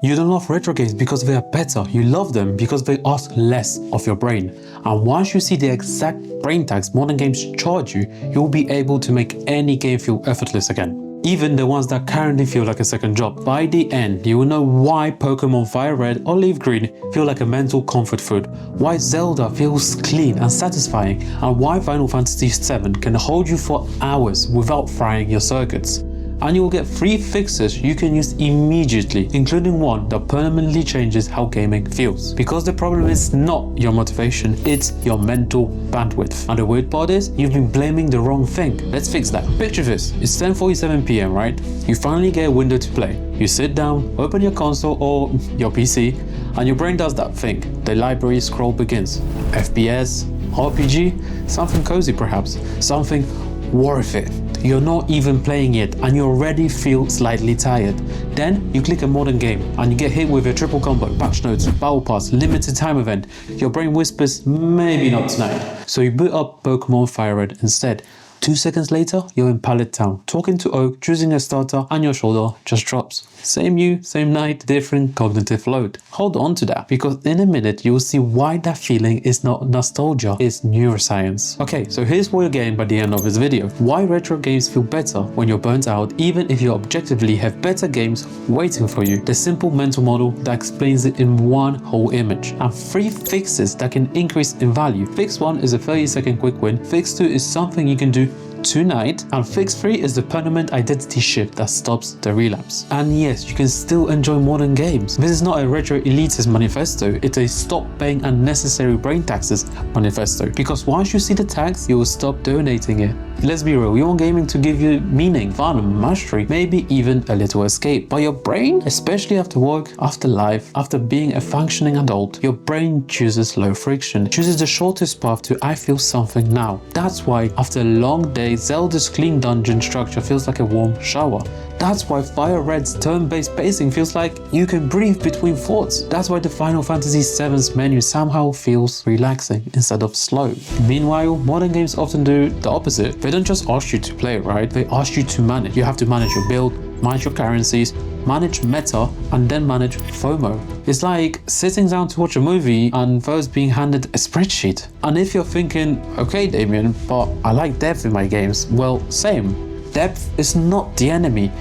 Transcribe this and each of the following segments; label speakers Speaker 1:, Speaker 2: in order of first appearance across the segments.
Speaker 1: You don't love retro games because they are better, you love them because they ask less of your brain. And once you see the exact brain tax modern games charge you, you'll be able to make any game feel effortless again. Even the ones that currently feel like a second job. By the end, you will know why Pokémon FireRed or Leaf Green feel like a mental comfort food, why Zelda feels clean and satisfying, and why Final Fantasy VII can hold you for hours without frying your circuits. And you will get 3 fixes you can use immediately, including one that permanently changes how gaming feels. Because the problem is not your motivation, it's your mental bandwidth. And the weird part is, you've been blaming the wrong thing. Let's fix that. Picture this, it's 10:47 PM, right? You finally get a window to play. You sit down, open your console or your PC, and your brain does that thing. The library scroll begins. FPS, RPG, something cozy perhaps, something worth it. You're not even playing yet and you already feel slightly tired. Then you click a modern game and you get hit with a triple combo, patch notes, battle pass, limited time event. Your brain whispers, maybe not tonight. So you boot up Pokémon FireRed instead. 2 seconds later, you're in Pallet Town, talking to Oak, choosing a starter, and your shoulder just drops. Same you, same night, different cognitive load. Hold on to that, because in a minute you will see why that feeling is not nostalgia, it's neuroscience. Okay, so here's what you're getting by the end of this video. Why retro games feel better when you're burnt out, even if you objectively have better games waiting for you. The simple mental model that explains it in one whole image. And 3 fixes that can increase in value. Fix 1 is a 30-second quick win. Fix 2 is something you can do tonight, and fix 3 is the permanent identity shift that stops the relapse. And yes, you can still enjoy modern games. This is not a retro elitist manifesto, it's a stop paying unnecessary brain taxes manifesto, because once you see the tax, you will stop donating it. Let's be real, you want gaming to give you meaning, fun, mastery, maybe even a little escape. But your brain, especially after work, after life, after being a functioning adult, your brain chooses low friction, chooses the shortest path to I feel something now. That's why after a long day, Zelda's clean dungeon structure feels like a warm shower. That's why FireRed's turn-based pacing feels like you can breathe between thoughts. That's why the Final Fantasy VII's menu somehow feels relaxing instead of slow. Meanwhile, modern games often do the opposite. They don't just ask you to play, right? They ask you to manage. You have to manage your build, manage your currencies, manage meta, and then manage FOMO. It's like sitting down to watch a movie and first being handed a spreadsheet. And if you're thinking, okay Damien, but I like depth in my games, well, same. Depth is not the enemy,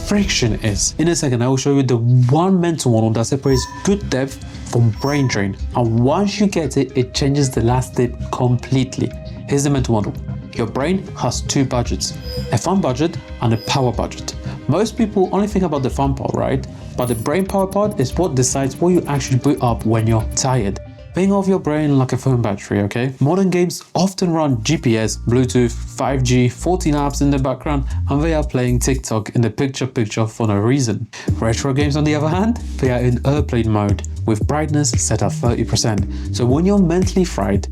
Speaker 1: friction is. In a second I will show you the one mental model that separates good depth from brain drain. And once you get it, it changes the last step completely. Here's the mental model. Your brain has 2 budgets, a fun budget and a power budget. Most people only think about the fun part, right? But the brain power part is what decides what you actually boot up when you're tired. Ping off your brain like a phone battery, okay? Modern games often run GPS, Bluetooth, 5G, 14 apps in the background, and they are playing TikTok in the picture for no reason. Retro games on the other hand, they are in airplane mode with brightness set at 30%. So when you're mentally fried,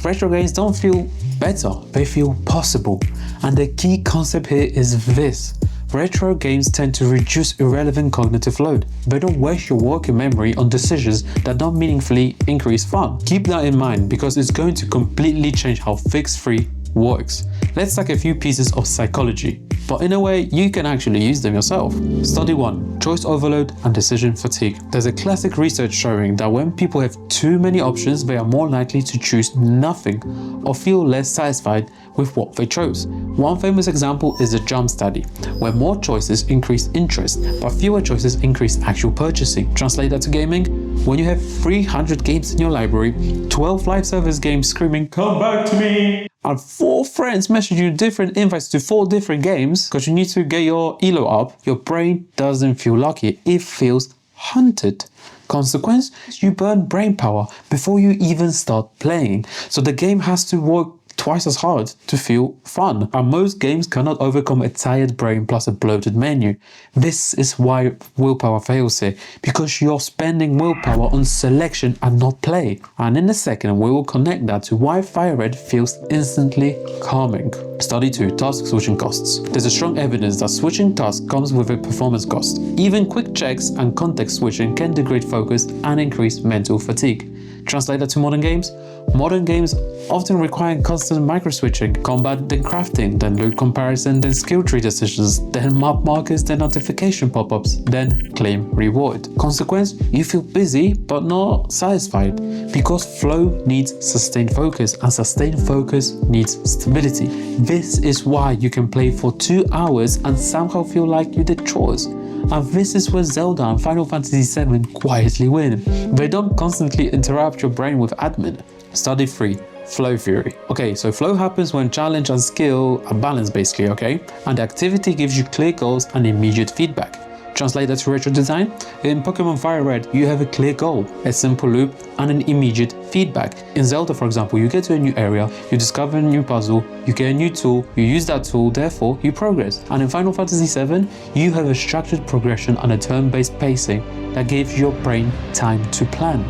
Speaker 1: retro games don't feel better, they feel possible. And the key concept here is this. Retro games tend to reduce irrelevant cognitive load. They don't waste your working memory on decisions that don't meaningfully increase fun. Keep that in mind because it's going to completely change how Fix 3 works. Let's take a few pieces of psychology, but in a way you can actually use them yourself. Study 1. Choice overload and decision fatigue. There's a classic research showing that when people have too many options, they are more likely to choose nothing or feel less satisfied with what they chose. One famous example is the jump study, where more choices increase interest, but fewer choices increase actual purchasing. Translate that to gaming. When you have 300 games in your library, 12 live service games screaming, "Come back to me!" and 4 friends message you different invites to 4 different games because you need to get your elo up, your brain doesn't feel lucky, it feels hunted. Consequence, you burn brain power before you even start playing. So the game has to work twice as hard to feel fun. And most games cannot overcome a tired brain plus a bloated menu. This is why willpower fails here, because you're spending willpower on selection and not play. And in a second, we will connect that to why FireRed feels instantly calming. Study 2. Task switching costs. There's a strong evidence that switching tasks comes with a performance cost. Even quick checks and context switching can degrade focus and increase mental fatigue. Translate that to modern games. Modern games often require constant then micro-switching, combat, then crafting, then loot comparison, then skill tree decisions, then map markers, then notification pop-ups, then claim reward. Consequence, you feel busy but not satisfied, because flow needs sustained focus, and sustained focus needs stability. This is why you can play for 2 hours and somehow feel like you did chores. And this is where Zelda and Final Fantasy VII quietly win. They don't constantly interrupt your brain with admin. Study 3. Flow theory. Okay, so flow happens when challenge and skill are balanced basically, okay? And the activity gives you clear goals and immediate feedback. Translate that to retro design. In Pokémon FireRed, you have a clear goal, a simple loop, and an immediate feedback. In Zelda, for example, you get to a new area, you discover a new puzzle, you get a new tool, you use that tool, therefore you progress. And in Final Fantasy VII, you have a structured progression and a turn-based pacing that gives your brain time to plan.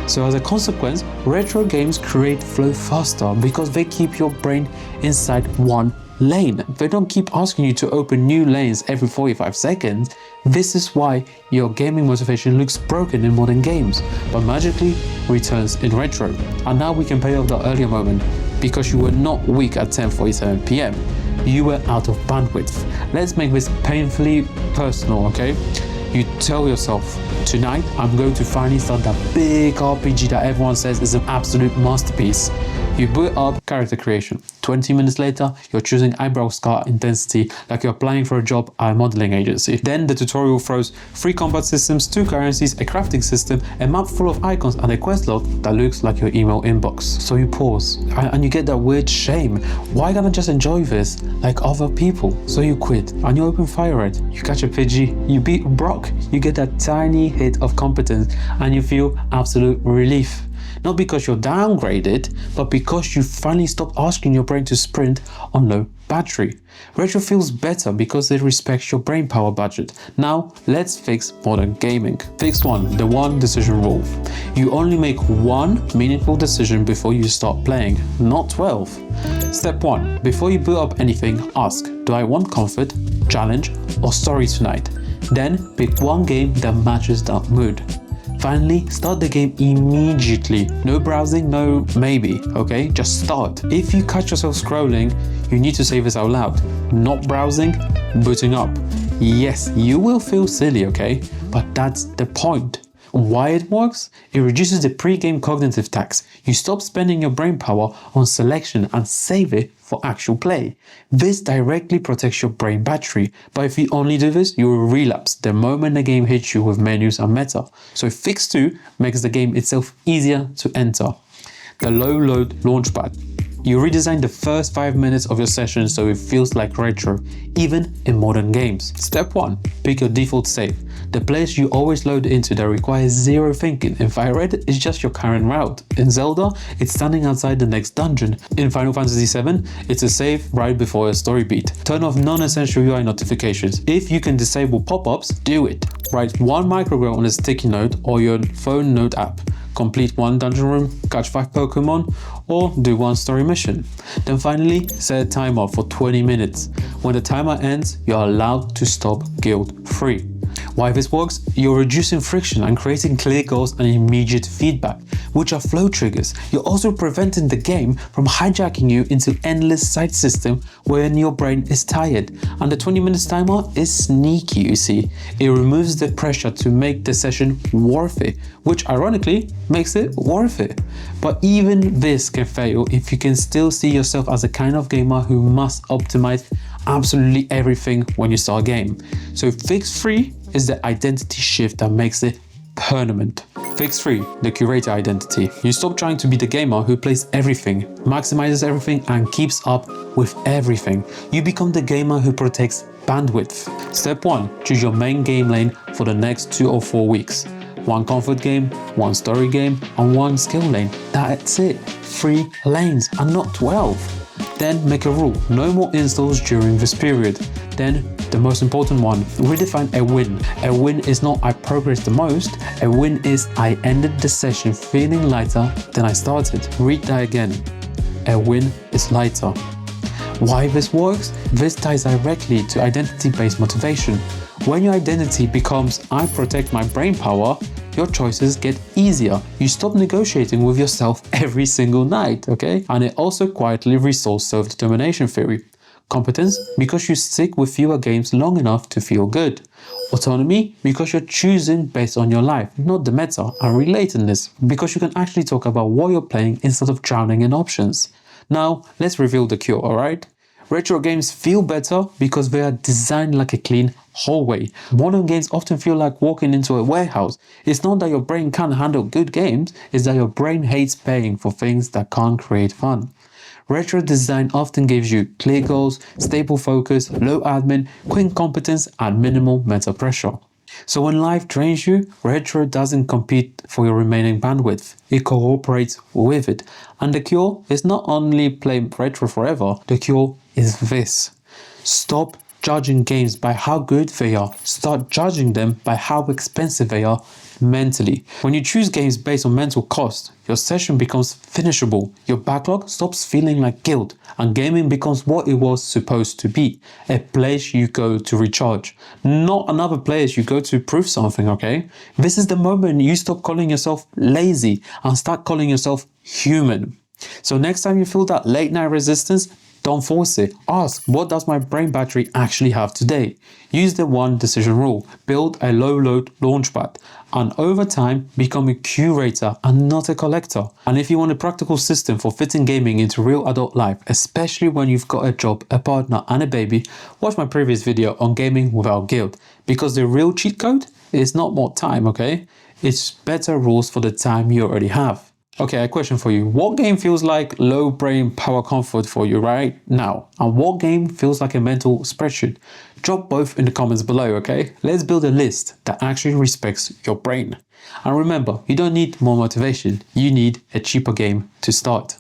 Speaker 1: So as a consequence, retro games create flow faster because they keep your brain inside one lane. They don't keep asking you to open new lanes every 45 seconds. This is why your gaming motivation looks broken in modern games, but magically returns in retro. And now we can pay off the earlier moment, because you were not weak at 10:47 PM. You were out of bandwidth. Let's make this painfully personal, okay? You tell yourself, tonight I'm going to finally start that big RPG that everyone says is an absolute masterpiece. You boot up character creation. 20 minutes later, you're choosing eyebrow scar intensity like you're applying for a job at a modeling agency. Then the tutorial throws 3 combat systems, 2 currencies, a crafting system, a map full of icons, and a quest log that looks like your email inbox. So you pause and you get that weird shame. Why can't I just enjoy this like other people? So you quit and you open FireRed. You catch a Pidgey, you beat Brock, you get that tiny hit of competence and you feel absolute relief. Not because you're downgraded, but because you finally stopped asking your brain to sprint on low battery. Retro feels better because it respects your brain power budget. Now, let's fix modern gaming. Fix 1, the 1 decision rule. You only make 1 meaningful decision before you start playing, not 12. Step 1, before you boot up anything, ask, do I want comfort, challenge, or story tonight? Then pick 1 game that matches that mood. Finally, start the game immediately. No browsing, no maybe, okay? Just start. If you catch yourself scrolling, you need to say this out loud. Not browsing, booting up. Yes, you will feel silly, okay? But that's the point. Why it works? It reduces the pre-game cognitive tax. You stop spending your brain power on selection and save it for actual play. This directly protects your brain battery, but if you only do this, you will relapse the moment the game hits you with menus and meta. So Fix 2 makes the game itself easier to enter. The Low Load Launchpad. You redesign the first 5 minutes of your session so it feels like retro, even in modern games. Step 1. Pick your default save. The place you always load into that requires zero thinking. In FireRed, it's just your current route. In Zelda, it's standing outside the next dungeon. In Final Fantasy VII, it's a save right before a story beat. Turn off non-essential UI notifications. If you can disable pop-ups, do it. Write 1 microgram on a sticky note or your phone note app. Complete 1 dungeon room, catch 5 Pokemon, or do 1 story mission. Then finally, set a timer for 20 minutes. When the timer ends, you're allowed to stop guilt-free. Why this works? You're reducing friction and creating clear goals and immediate feedback, which are flow triggers. You're also preventing the game from hijacking you into endless side system when your brain is tired. And the 20 minutes timer is sneaky, you see. It removes the pressure to make the session worth it, which ironically makes it worth it. But even this can fail if you can still see yourself as a kind of gamer who must optimize absolutely everything when you start a game. So Fix 3 is the identity shift that makes it permanent. Fix 3, the Curator Identity. You stop trying to be the gamer who plays everything, maximizes everything, and keeps up with everything. You become the gamer who protects bandwidth. Step 1, choose your main game lane for the next 2 or 4 weeks. 1 comfort game, 1 story game, and 1 skill lane. That's it. 3 lanes and not 12. Then make a rule, no more installs during this period. Then the most important one, redefine a win. A win is not I progressed the most, a win is I ended the session feeling lighter than I started. Read that again. A win is lighter. Why this works? This ties directly to identity-based motivation. When your identity becomes I protect my brain power, your choices get easier. You stop negotiating with yourself every single night, okay? And it also quietly restores self-determination theory. Competence, because you stick with fewer games long enough to feel good. Autonomy, because you're choosing based on your life, not the meta. And relatedness, because you can actually talk about what you're playing instead of drowning in options. Now, let's reveal the cure, alright? Retro games feel better because they are designed like a clean hallway. Modern games often feel like walking into a warehouse. It's not that your brain can't handle good games, it's that your brain hates paying for things that can't create fun. Retro design often gives you clear goals, stable focus, low admin, quick competence, and minimal mental pressure. So when life drains you, retro doesn't compete for your remaining bandwidth. It cooperates with it. And the cure is not only play retro forever, the cure is this. Stop judging games by how good they are. Start judging them by how expensive they are mentally. When you choose games based on mental cost, your session becomes finishable, your backlog stops feeling like guilt, and gaming becomes what it was supposed to be, a place you go to recharge, not another place you go to prove something, okay? This is the moment you stop calling yourself lazy and start calling yourself human. So next time you feel that late night resistance, don't force it. Ask, what does my brain battery actually have today? Use the one decision rule. Build a low load launchpad. And over time, become a curator and not a collector. And if you want a practical system for fitting gaming into real adult life, especially when you've got a job, a partner and a baby, watch my previous video on gaming without guilt. Because the real cheat code is not more time, okay? It's better rules for the time you already have. Okay, a question for you. What game feels like low brain power comfort for you right now? And what game feels like a mental spreadsheet? Drop both in the comments below, okay? Let's build a list that actually respects your brain. And remember, you don't need more motivation. You need a cheaper game to start.